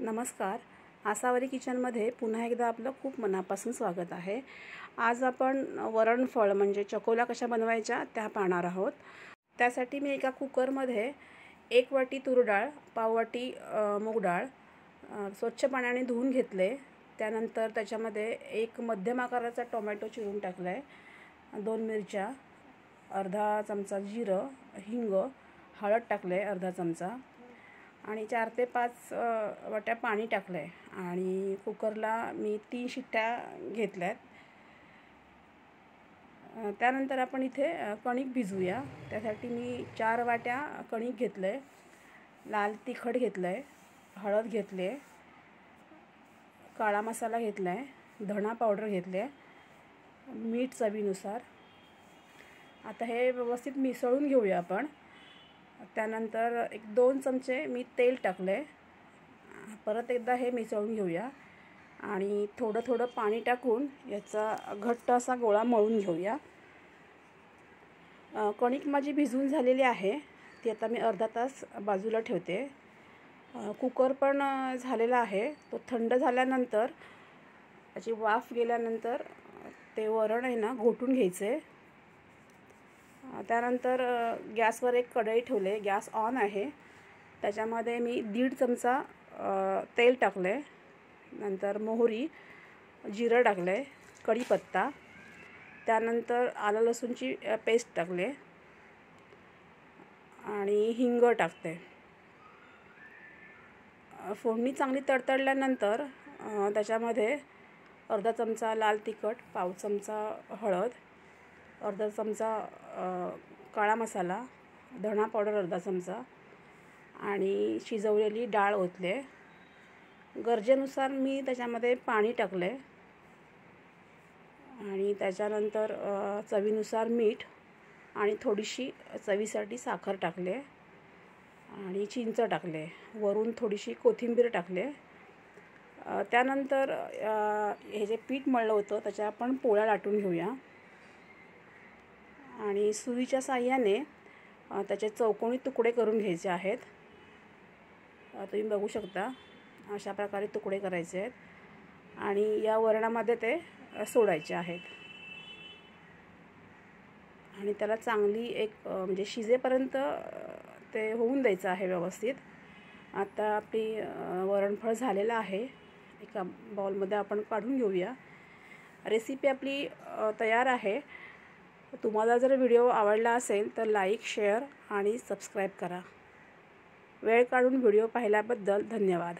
नमस्कार. आसावरी किचनमध्ये पुन्हा एकदा आपलं खूप मनापासून स्वागत आहे. आज आपण वरणफळ म्हणजे चकोल्या कशा बनवायच्या त्या पाहणार आहोत. त्यासाठी मी एका कुकरमध्ये 1 वाटी तूर डाळ, पाव वाटी मूग डाळ स्वच्छ पाण्याने धुवून घेतले. त्यानंतर त्याच्यामध्ये एक मध्यम आकाराचा टोमॅटो चिरून टाकलाय, 2 मिरच्या, अर्धा चमचा जिरं, हिंग, हळद टाकले अर्धा चमचा आणि 4 ते 5 वाट्या पाणी टाकलं आहे आणि कुकरला मी 3 शिट्ट्या घेतल्यात. त्यानंतर आपण इथे कणिक भिजवूया. त्यासाठी मी 4 वाट्या कणिक घेतलं आहे, लाल तिखट घेतलं आहे, हळद घेतली आहे, काळा मसाला घेतला आहे, धणा पावडर घेतली आहे, मीठ चवीनुसार. आता हे व्यवस्थित मिसळून घेऊया आपण. त्यानंतर 1-2 चमचे मी तेल टाकले. परत एकदा हे मिसळून घेऊया आणि थोडं थोडं पाणी टाकून याचा घट्ट असा गोळा मळून घेऊया. कणिक माझी भिजून झालेली आहे, ती आता मी अर्धा तास बाजूला ठेवते. कुकर पण झालेला आहे. तो थंड झाल्यानंतर त्याची वाफ गेल्यानंतर ते वरण आहे ना घोटून घ्यायचे. त्यानंतर गॅसवर एक कढई ठेवले, गॅस ऑन आहे. त्याच्यामध्ये मी 1.5 चमचा तेल टाकले, नंतर मोहरी, जिरं टाकले, कढीपत्ता, त्यानंतर आलं लसूणची पेस्ट टाकले आणि हिंग टाकते. फोडणी चांगली तडतडल्यानंतर त्याच्यामध्ये अर्धा चमचा लाल तिखट, पाव चमचा हळद, अर्धा चमचा काळा मसाला, धणा पावडर अर्धा चमचा आणि शिजवलेली डाळ ओतले. गरजेनुसार मी त्याच्यामध्ये पाणी टाकले आणि त्याच्यानंतर चवीनुसार मीठ आणि थोडीशी चवीसाठी साखर टाकले आणि चिंच टाकले. वरून थोडीशी कोथिंबीर टाकले. त्यानंतर हे जे पीठ मळलं होतं त्याच्या आपण पोळ्या लाटून घेऊया आणि सुरीच्या साहाय्याने त्याचे चौकोनी तुकडे करून घ्यायचे आहेत. तुम्ही बघू शकता, अशा प्रकारे तुकडे करायचे आहेत आणि या वरणामध्ये ते सोडायचे आहेत आणि त्याला चांगली एक म्हणजे शिजेपर्यंत ते होऊन द्यायचं आहे व्यवस्थित. आता आपली वरणफळ झालेलं आहे. एका बाउलमध्ये आपण काढून घेऊया. रेसिपी आपली तयार आहे. तुम्हाला जर व्हिडिओ आवडला असेल तर लाईक, शेअर आणि सबस्क्राईब करा. वेळ काढून व्हिडिओ पाहिल्याबद्दल धन्यवाद.